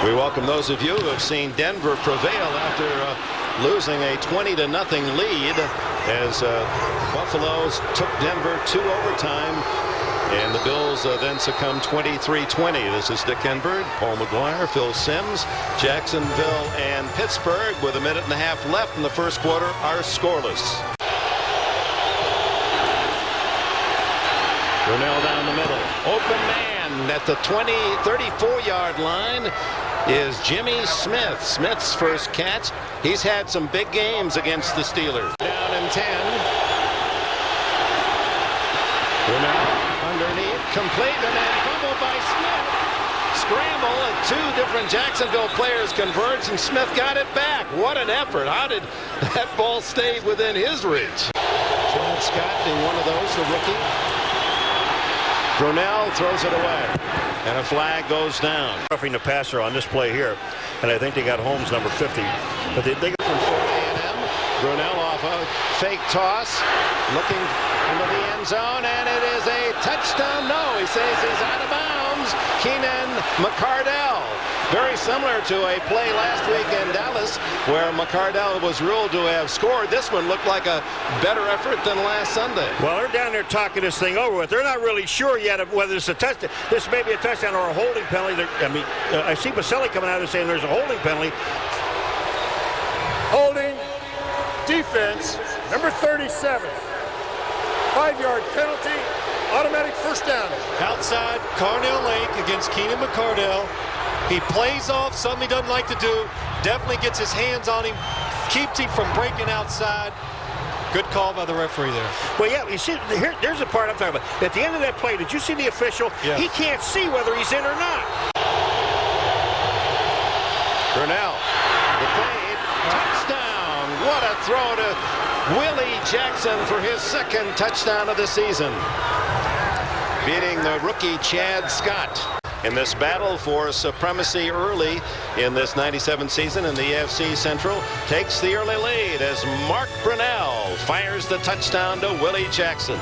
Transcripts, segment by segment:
We welcome those of you who have seen Denver prevail after losing a 20-0 lead as Buffaloes took Denver to overtime, and the Bills then succumbed 23-20. This is Dick Enberg, Paul McGuire, Phil Simms. Jacksonville and Pittsburgh, with a minute and a half left in the first quarter, are scoreless. Brunell down the middle. Open man at the 34-yard line is Jimmy Smith. Smith's first catch. He's had some big games against the Steelers. Down and 10. Brunell underneath. Complete, and then fumble by Smith. Scramble, and two different Jacksonville players converged, and Smith got it back. What an effort. How did that ball stay within his reach? Chad Scott being one of those, the rookie. Brunell throws it away, and a flag goes down. Roughing the passer on this play here, and I think they got Holmes number 50. But they from Florida A&M. Brunell off a fake toss, looking into the end zone, and it is a touchdown. No, he says he's out of bounds. Keenan McCardell. Very similar to a play last week in Dallas where McCardell was ruled to have scored. This one looked like a better effort than last Sunday. Well, they're down there talking this thing over with. They're not really sure yet of whether it's a touchdown. This may be a touchdown or a holding penalty. I see Baselli coming out and saying there's a holding penalty. Holding, defense, number 37. 5-yard penalty, automatic first down. Outside, Carnell Lake against Keenan McCardell. He plays off something he doesn't like to do. Definitely gets his hands on him. Keeps him from breaking outside. Good call by the referee there. Well, yeah, you see, there's the part I'm talking about. At the end of that play, did you see the official? Yeah. He can't see whether he's in or not. Brunell, the fade, touchdown. What a throw to Willie Jackson for his second touchdown of the season, beating the rookie Chad Scott in this battle for supremacy early in this 97 season. And the AFC Central takes the early lead as Mark Brunell fires the touchdown to Willie Jackson.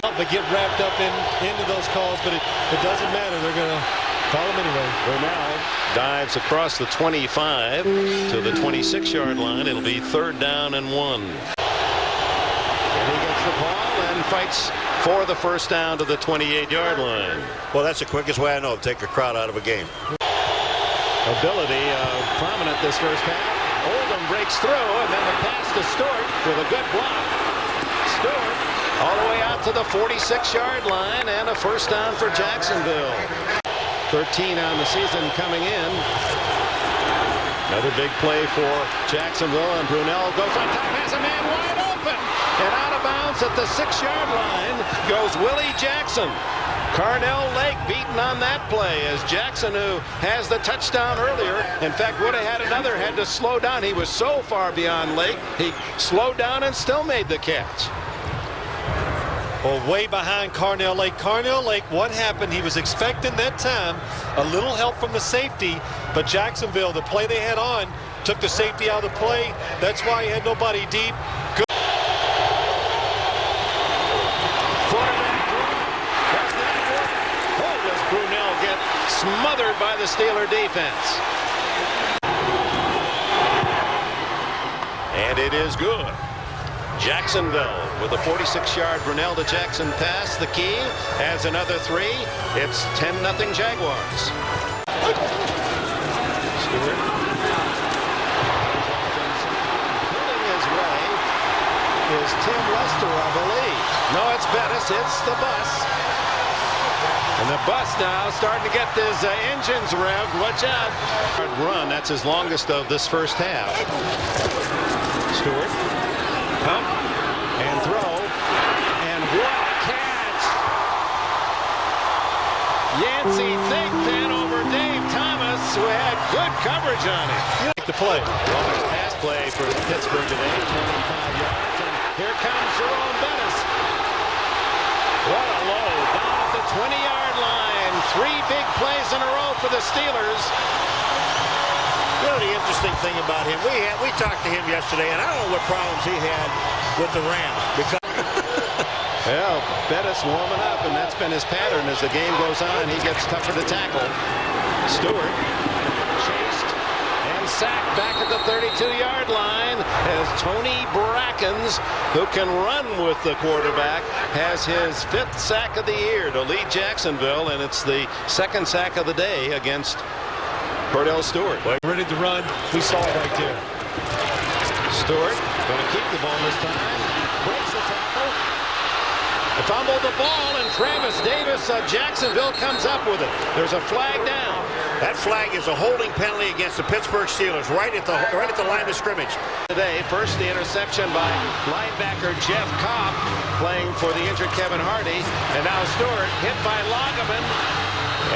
But get wrapped up into those calls, but it doesn't matter. They're going to call them anyway. Brunell dives across the 25 to the 26-yard line. It'll be 3rd down and 1. And he gets the ball and fights for the first down to the 28-yard line. Well, that's the quickest way I know to take a crowd out of a game. Ability prominent this first half. Oldham breaks through, and then the pass to Stewart with a good block. Stewart all the way out to the 46-yard line, and a first down for Jacksonville. 13 on the season coming in. Another big play for Jacksonville, and Brunell goes on top, has a man wide open, and out of bounds at the 6-yard line goes Willie Jackson. Carnell Lake beaten on that play as Jackson, who has the touchdown earlier, in fact would have had another, had to slow down. He was so far beyond Lake, he slowed down and still made the catch. Well, way behind Carnell Lake. Carnell Lake, what happened? He was expecting that time a little help from the safety, but Jacksonville, the play they had on, took the safety out of the play. That's why he had nobody deep. Good. Oh, does Brunell get smothered by the Steeler defense? And it is good. Jacksonville with a 46-yard Brunell to Jackson pass. The key has another 3. It's 10-0 Jaguars. Stewart pulling his way is Tim Lester, I believe. No, it's Bettis. It's the bus. And the bus now starting to get his engines revved. Watch out. Run. That's his longest of this first half. Stewart. Pump and throw, and what a catch! Yancey Thick then over Dave Thomas, who had good coverage on him. You like the play. Well, pass play for Pittsburgh today, 25 yards, and here comes Jerome Bettis. What a load, down at the 20-yard line. 3 big plays in a row for the Steelers. You know, the interesting thing about him, we talked to him yesterday, and I don't know what problems he had with the Rams. Because well, Bettis warming up, and that's been his pattern as the game goes on. He gets tougher to tackle. Stewart chased and sacked back at the 32-yard line as Tony Brackens, who can run with the quarterback, has his 5th sack of the year to lead Jacksonville, and it's the 2nd sack of the day against Cordell Stewart. Ready to run. We saw it right there. Stewart going to keep the ball this time. Breaks the tackle. Fumbled the ball, and Travis Davis of Jacksonville comes up with it. There's a flag down. That flag is a holding penalty against the Pittsburgh Steelers right at the line of scrimmage. Today, first the interception by linebacker Jeff Kopp, playing for the injured Kevin Hardy, and now Stewart hit by Lageman,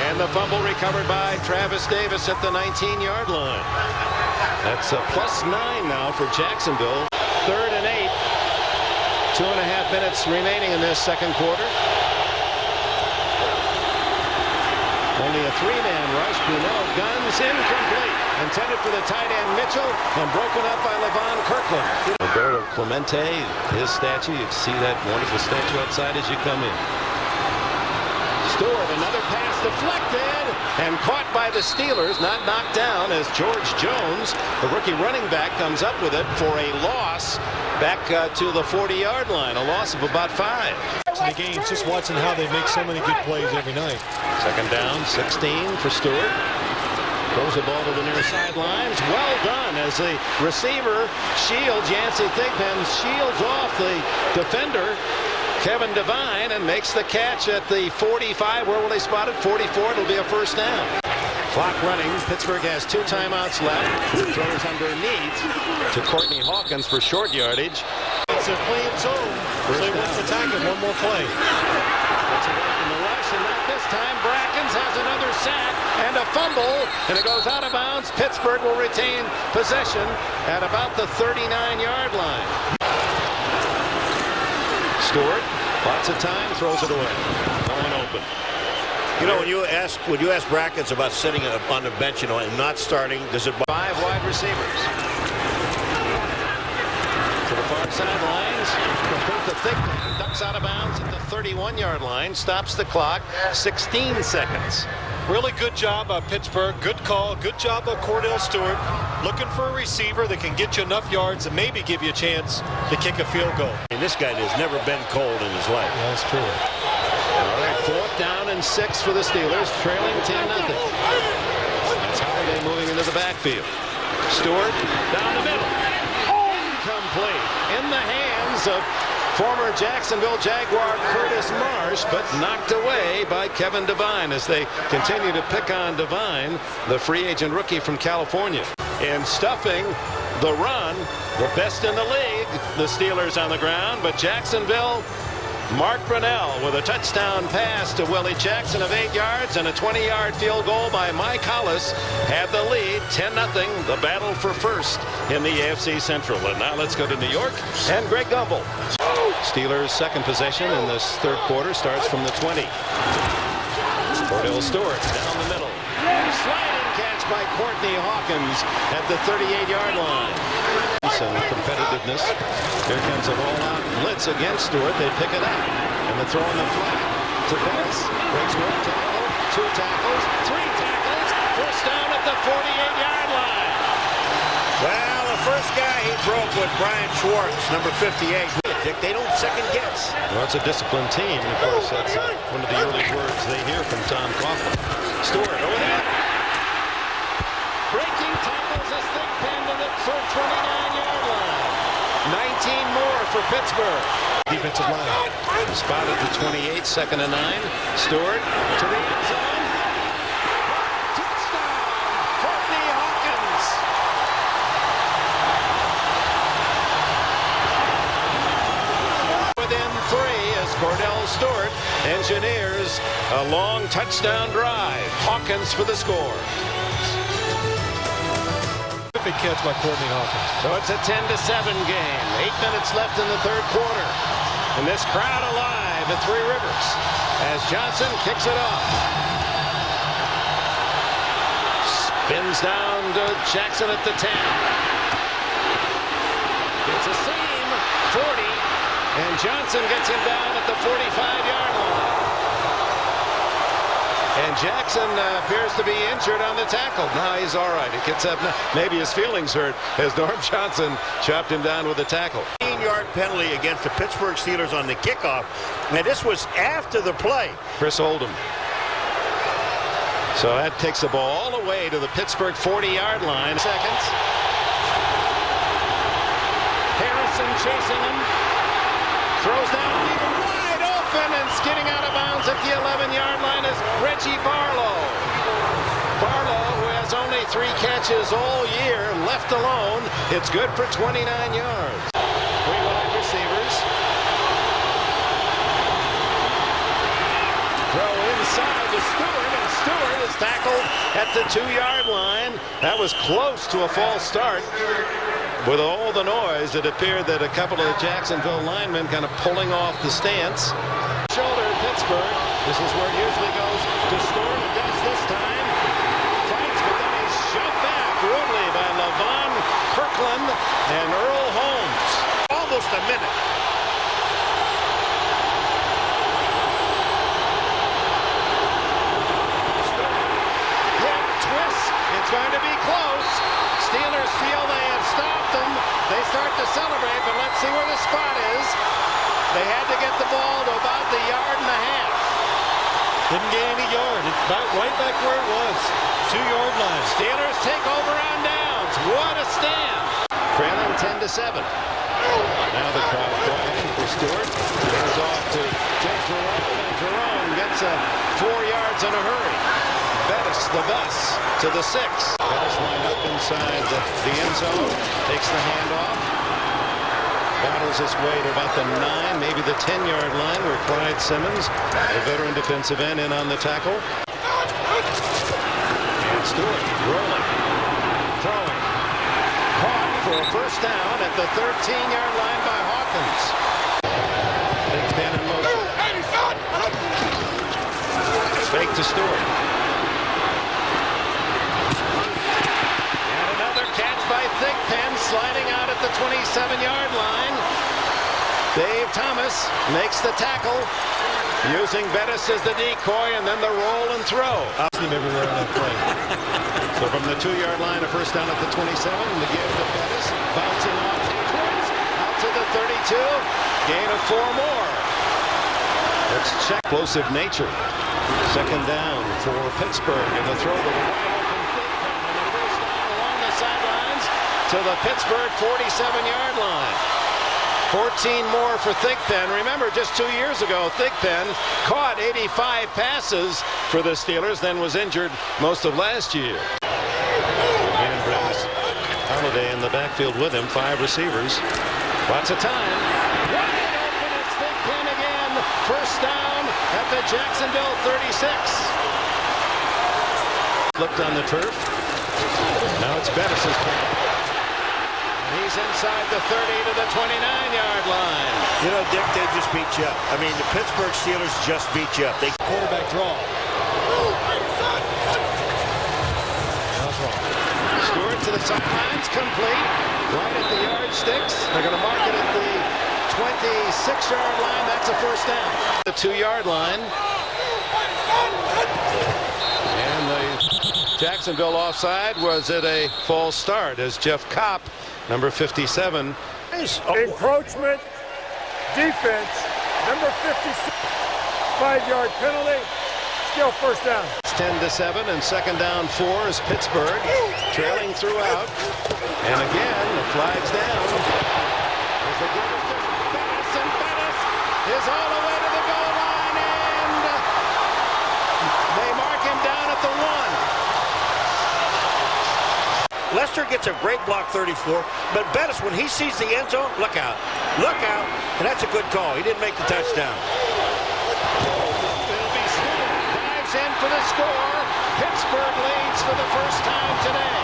and the fumble recovered by Travis Davis at the 19-yard line. That's a +9 now for Jacksonville. 3rd and 8. 2.5 minutes remaining in this second quarter. Only a 3-man rush. Brunel guns incomplete. Intended for the tight end Mitchell and broken up by Levon Kirkland. Roberto Clemente, his statue. You can see that wonderful statue outside as you come in. Stewart, another pass deflected and caught by the Steelers, not knocked down, as George Jones, the rookie running back, comes up with it for a loss back to the 40-yard line, a loss of about 5. In the games, just watching how they make so many good plays every night. 2nd down, 16 for Stewart. Throws the ball to the near sidelines. Well done as the receiver shields, Yancey Thigpen shields off the defender, Kevin Devine, and makes the catch at the 45. Where will they spot it? 44. It'll be a 1st down. Clock running. Pittsburgh has 2 timeouts left. Throws underneath to Courtney Hawkins for short yardage. It's a clean zone. They want to attack it. One more play. Gets away from the rush, and not this time. Brackens has another sack and a fumble, and it goes out of bounds. Pittsburgh will retain possession at about the 39-yard line. Stewart, lots of time, throws it away. Going open. You know, when you ask Brackens about sitting on the bench, and not starting, does it 5 wide receivers. To the far sidelines. Complete the thick man. Ducks out of bounds at the 31-yard line. Stops the clock. 16 seconds. Really good job by Pittsburgh. Good call. Good job by Cordell Stewart. Looking for a receiver that can get you enough yards and maybe give you a chance to kick a field goal. And this guy has never been cold in his life. Yeah, that's true. All right, 4th down and 6 for the Steelers, trailing 10-0. That's Holiday moving into the backfield. Stewart down the middle. Incomplete. In the hands of former Jacksonville Jaguar Curtis Marsh, but knocked away by Kevin Devine as they continue to pick on Devine, the free agent rookie from California. And stuffing the run, the best in the league, the Steelers on the ground, but Jacksonville, Mark Brunell with a touchdown pass to Willie Jackson of 8 yards and a 20-yard field goal by Mike Hollis had the lead, 10-0, the battle for first in the AFC Central. And now let's go to New York and Greg Gumbel. Steelers' second possession in this third quarter starts from the 20. Cordell Stewart down the middle. Sliding catch by Courtney Hawkins at the 38-yard line. Some competitiveness. Here comes a all-out blitz against Stewart. They pick it up. And the throw in the flat to Betts. Breaks 1 tackle, 2 tackles, 3 tackles. First down at the 48-yard line. Well, the first guy he broke with Brian Schwartz, number 58. They don't second guess. Well, it's a disciplined team. And of course, that's one of the early words they hear from Tom Coughlin. Stewart over there. Breaking tackles as Thigpen to the 29-yard line. 19 more for Pittsburgh. Defensive line. Spotted the 28, 2nd and 9. Stewart to the end zone. Touchdown, Courtney Hawkins. Within 3 as Cordell Stewart engineers a long touchdown drive. Hawkins for the score. Big catch by Courtney Hawkins. So it's a 10-7 game. 8 minutes left in the third quarter. And this crowd alive at Three Rivers as Johnson kicks it off. Spins down to Jackson at the 10. It's a seam, 40, and Johnson gets him down at the 45-yard line. And And Jackson appears to be injured on the tackle. Now he's all right. He gets up. Maybe his feelings hurt as Norm Johnson chopped him down with a tackle. 15-yard penalty against the Pittsburgh Steelers on the kickoff. Now this was after the play. Chris Oldham. So that takes the ball all the way to the Pittsburgh 40-yard line. Seconds. Harrison chasing him. Throws down wide open and skidding out of bounds at the 11-yard line is Reggie Barlow. Barlow, who has only 3 catches all year, left alone. It's good for 29 yards. 3 wide receivers. Throw inside to Stewart, and Stewart is tackled at the 2-yard line. That was close to a false start. With all the noise, it appeared that a couple of the Jacksonville linemen kind of pulling off the stance. Shoulder Pittsburgh. This is where it usually goes to Stewart, and does this time. Fights, but then he's shoved back rudely by Levon Kirkland and Earl Holmes. Almost a minute. It's going to be close. Steelers feel they have stopped them. They start to celebrate, but let's see where the spot is. They had to get the ball to about the 1.5 yards. Didn't gain any yard. It's about right back where it was. 2-yard line. Steelers take over on downs. What a stand. Trailing 10-7. Now the crowd quiet for Stewart. Goes off to Jeff Jerome, and Jerome gets 4 yards in a hurry. Bettis, the bus, to the 6. Bettis lined up inside the end zone. Takes the handoff. Battles his way to about the 9, maybe the 10-yard line, where Clyde Simmons, the veteran defensive end, in on the tackle. And Stewart rolling, throwing. Caught for a first down at the 13-yard line by Hawkins. Big Ben in motion. Fake to Stewart. By Thigpen, sliding out at the 27-yard line. Dave Thomas makes the tackle, using Bettis as the decoy, and then the roll and throw. I've seen him everywhere on that play. So from the 2-yard line, a first down at the 27, and the give to Bettis, bouncing off Edwards, out to the 32, gain of 4 more. Let's check explosive nature. Second down for Pittsburgh, and the throw to the to the Pittsburgh 47-yard line. 14 more for Thigpen. Remember, just 2 years ago, Thigpen caught 85 passes for the Steelers, then was injured most of last year. And brings Holiday in the backfield with him, 5 receivers. Lots of time. Wide open, it's Thigpen again. First down at the Jacksonville 36. Flipped on the turf. Now it's Bettis' turn. He's inside the 30 to the 29-yard line. You know, Dick, they just beat you up. I mean, the Pittsburgh Steelers just beat you up. They Quarterback draw. Stewart to the sidelines, complete. Right at the yardsticks. They're going to mark it at the 26-yard line. That's a first down. The 2-yard line. And the Jacksonville offside was at a false start as Jeff Kopp, number 57. Encroachment, defense, number 56, 5-yard penalty, still first down. It's 10-7, and second down 4 is Pittsburgh, trailing throughout. And again, the flag's down. There's the good Bettis, and Bettis is all the way to the goal line, and they mark him down at the 1. Lester gets a great block, 34, but Bettis, when he sees the end zone, look out, and that's a good call. He didn't make the touchdown. It'll be Stewart, dives in for the score. Pittsburgh leads for the first time today.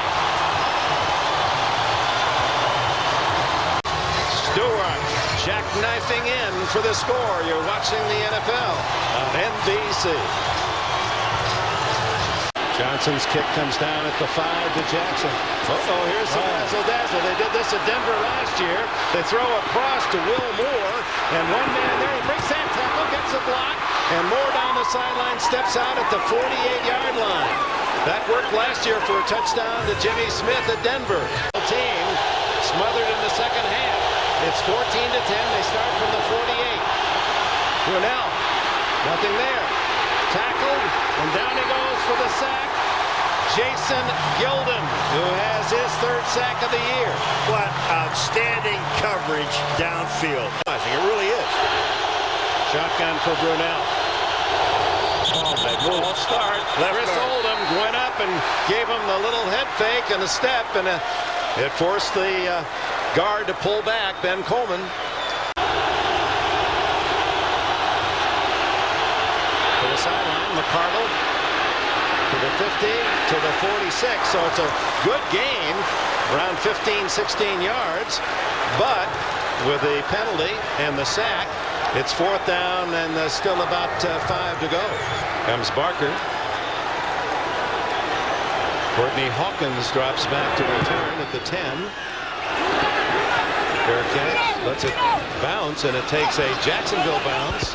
Stewart jackknifing in for the score. You're watching the NFL on NBC. Johnson's kick comes down at the 5 to Jackson. Uh-oh, here's the razzle-dazzle. They did this at Denver last year. They throw across to Will Moore, and one man there. He breaks that tackle, gets a block, and Moore down the sideline, steps out at the 48-yard line. That worked last year for a touchdown to Jimmy Smith at Denver. The team smothered in the second half. It's 14-10. They start from the 48. Brunell, nothing there. Tackled, and down he goes for the sack. Jason Gilden, who has his third sack of the year. What outstanding coverage downfield. I think it really is. Shotgun for Brunell. They move. Start. Chris Oldham went up and gave him the little head fake and a step, and it forced the guard to pull back, Ben Coleman. To the sideline, McCardle to the 50, to the 46. So it's a good gain, around 15, 16 yards. But with the penalty and the sack, it's fourth down and still about 5 to go. Comes Barker. Courtney Hawkins drops back to return at the 10. Fair catch, lets it bounce, and it takes a Jacksonville bounce.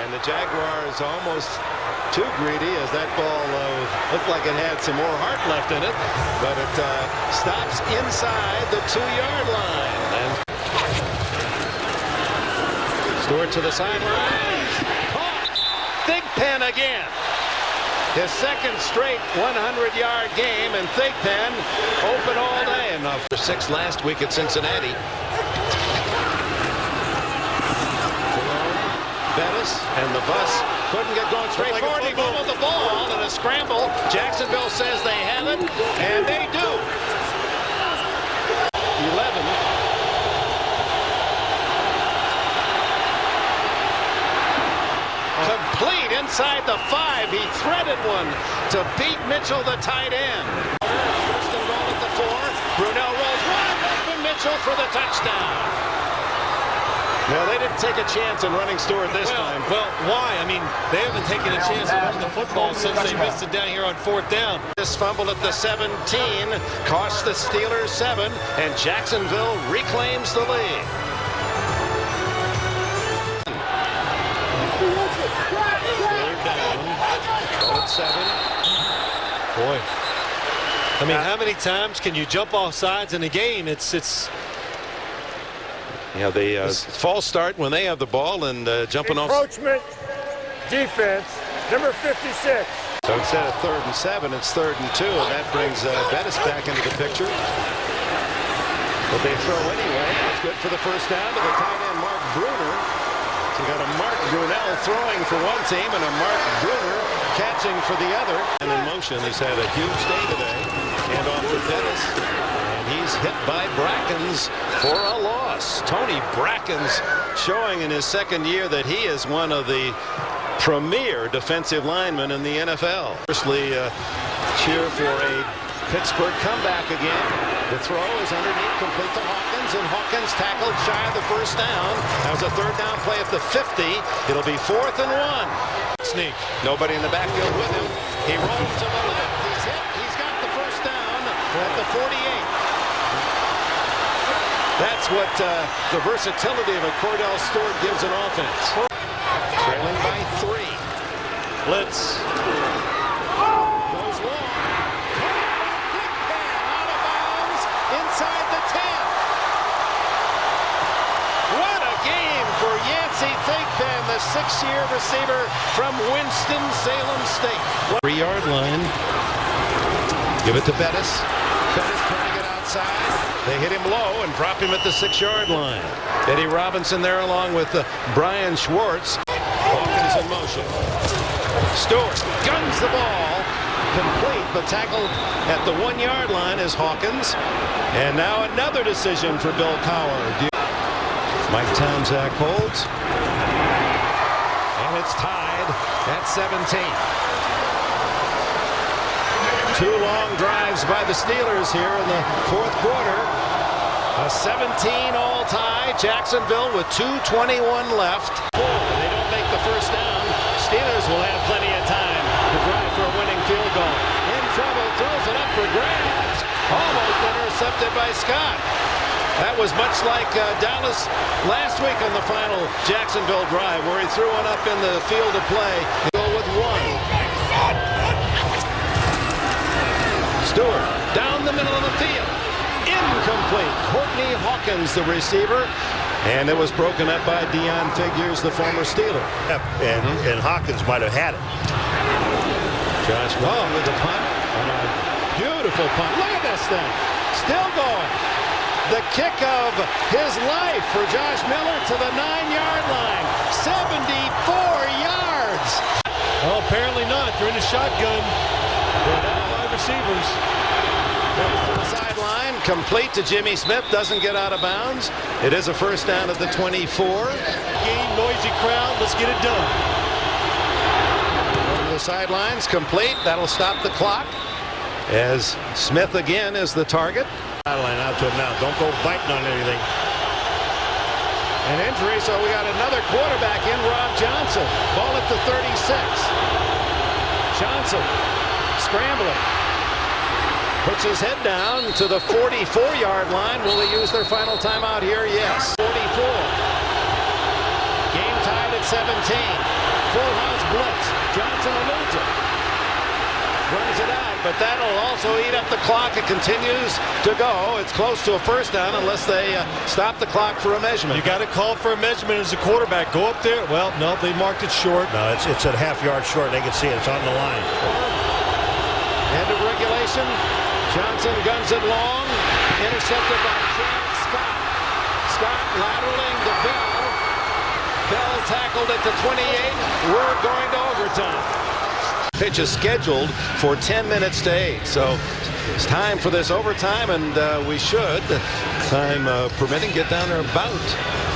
And the Jaguars almost too greedy as that ball looked like it had some more heart left in it. But it stops inside the 2-yard line. And Stewart to the sideline. Thigpen again. His second straight 100-yard game, and Thigpen open all day. And for 6 last week at Cincinnati. Bettis and the bus couldn't get going straight forward. He fumbled the ball in a scramble. Jacksonville says they have it, and they do. 11. Complete inside the 5. He threaded one to beat Mitchell, the tight end. First and goal at the 4. Brunell rolls wide open. Mitchell for the touchdown. No, they didn't take a chance in running Stewart this time. Well, why? I mean, they haven't taken a chance to run the football since they missed it down here on fourth down. This fumble at the 17 cost the Steelers 7, and Jacksonville reclaims the lead. Third down. At 7. Boy. I mean, how many times can you jump off sides in a game? It's Yeah, the false start when they have the ball and jumping off. Encroachment defense, number 56. So instead of 3rd and 7, it's 3rd and 2, and that brings Bettis back into the picture. But they throw anyway. It's good for the first down to the tight end, Mark Bruner. So you got a Mark Brunell throwing for one team and a Mark Bruner catching for the other. And in motion, he's had a huge day today. Hand off to Bettis. He's hit by Brackens for a loss. Tony Brackens showing in his second year that he is one of the premier defensive linemen in the NFL. Firstly, cheer for a Pittsburgh comeback again. The throw is underneath, complete to Hawkins, and Hawkins tackled shy of the first down. That was a third down play at the 50. It'll be 4th and 1. sneak. Nobody in the backfield with him. He rolls to the left. He's hit. He's got the first down at the 48. That's what the versatility of a Cordell Stewart gives an offense. Trailing by 3. Blitz. Goes long. Out of bounds inside the 10. What a game for Yancey Thigpen, the 6-year receiver from Winston-Salem State. 3-yard line. Give it to Bettis. Bettis turning it outside. They hit him low and drop him at the 6-yard line. Eddie Robinson there along with Brian Schwartz. Hawkins in motion. Stewart guns the ball. Complete, but tackled at the 1-yard line is Hawkins. And now another decision for Bill Cowher. Mike Tomczak holds. And it's tied at 17. 2 long drives by the Steelers here in the 4th quarter. A 17-all tie. Jacksonville with 2:21 left. They don't make the first down. Steelers will have plenty of time to drive for a winning field goal. In trouble, throws it up for grabs. Almost intercepted by Scott. That was much like Dallas last week on the final Jacksonville drive, where he threw one up in the field of play. Go with one. Stewart down the middle of the field. Incomplete. Courtney Hawkins, the receiver. And it was broken up by Deion Figures, the former Steeler. And Hawkins might have had it. Josh Miller with the punt. And a beautiful punt. Look at this thing. Still going. The kick of his life for Josh Miller to the 9-yard line. 74 yards. Well, apparently not. They're in the shotgun. Wide receivers. To the sideline, complete to Jimmy Smith, doesn't get out of bounds. It is a first down at the 24. Game, noisy crowd, let's get it done. Over the sidelines, complete. That'll stop the clock as Smith again is the target. Sideline out to him now. Don't go biting on anything. An injury, so we got another quarterback in, Rob Johnson. Ball at the 36. Johnson scrambling. Puts his head down to the 44-yard line. Will they use their final timeout here? Yes. 44. Game tied at 17. Full house blitz. Johnson eludes it. Runs it out, but that'll also eat up the clock. It continues to go. It's close to a first down unless they stop the clock for a measurement. You got to call for a measurement as a quarterback. Go up there. Well, no, they marked it short. No, it's a half-yard short. They can see it. It's on the line. End of regulation. Johnson guns it long. Intercepted by Chad Scott. Scott lateraling to Bell. Bell tackled at the 28. We're going to overtime. Pitch is scheduled for 10 minutes to 8. So it's time for this overtime, and we should, time permitting, get down there about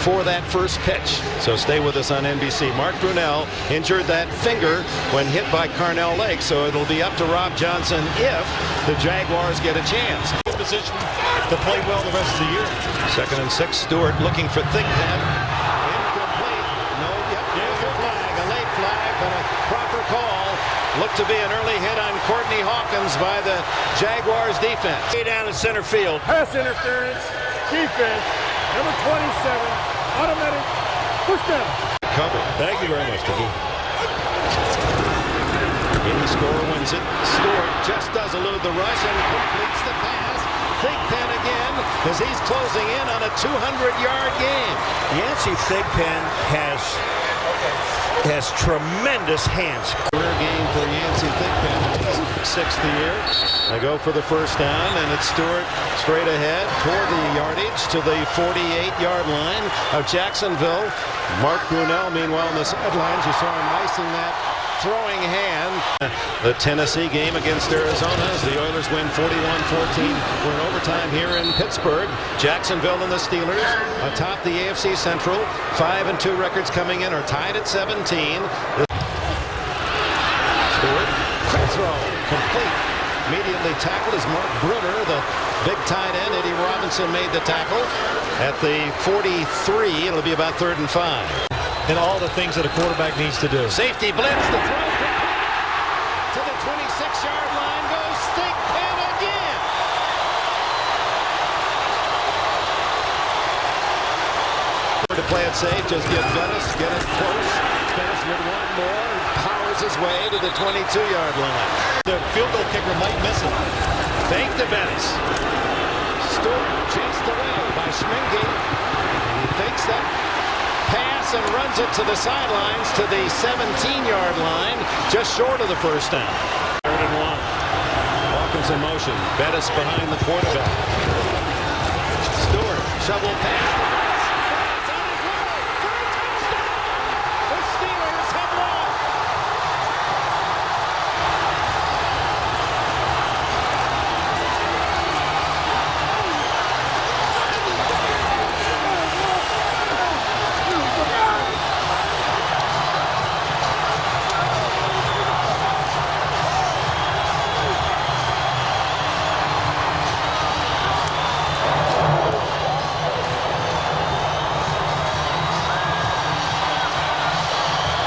for that first pitch. So stay with us on NBC. Mark Brunell injured that finger when hit by Carnell Lake, so it'll be up to Rob Johnson if the Jaguars get a chance. Position to play well the rest of the year. 2nd and 6. Stewart looking for Thigpen. Incomplete. No, there's a flag, a late flag, but a proper call. Looked to be an early hit on Courtney Hawkins by the Jaguars defense. Way down in center field. Pass interference. Defense. Number 27. Automatic. Push down. Cover. Thank you very much, Dickie. In the score wins it. Stewart just does elude the rush and completes the pass. Thigpen again as he's closing in on a 200-yard game. Yancey Thigpen has tremendous hands. Career game for Yancey Thigpen. 6th year. They go for the first down, and it's Stewart straight ahead for the yardage to the 48-yard line of Jacksonville. Mark Brunell, meanwhile, in the sidelines, you saw him icing that throwing hand. The Tennessee game against Arizona as the Oilers win 41-14. We're in overtime here in Pittsburgh. Jacksonville and the Steelers atop the AFC Central. 5-2 records coming in are tied at 17. Stewart, quick throw, complete. Immediately tackled is Mark Brunner, the big tight end. Eddie Robinson made the tackle at the 43. It'll be about 3rd and 5. And all the things that a quarterback needs to do. Safety blitz, the throw to the 26-yard line goes Thigpen again. To play it safe, just get Bettis, get it close. Bettis with one more, powers his way to the 22-yard line. The field goal kicker might miss it. Fake to Bettis. Stewart chased away by Schminke. He fakes that pass and runs it to the sidelines to the 17-yard line, just short of the first down. 3rd and 1. Hawkins in motion. Bettis behind the quarterback. Stewart shovel pass.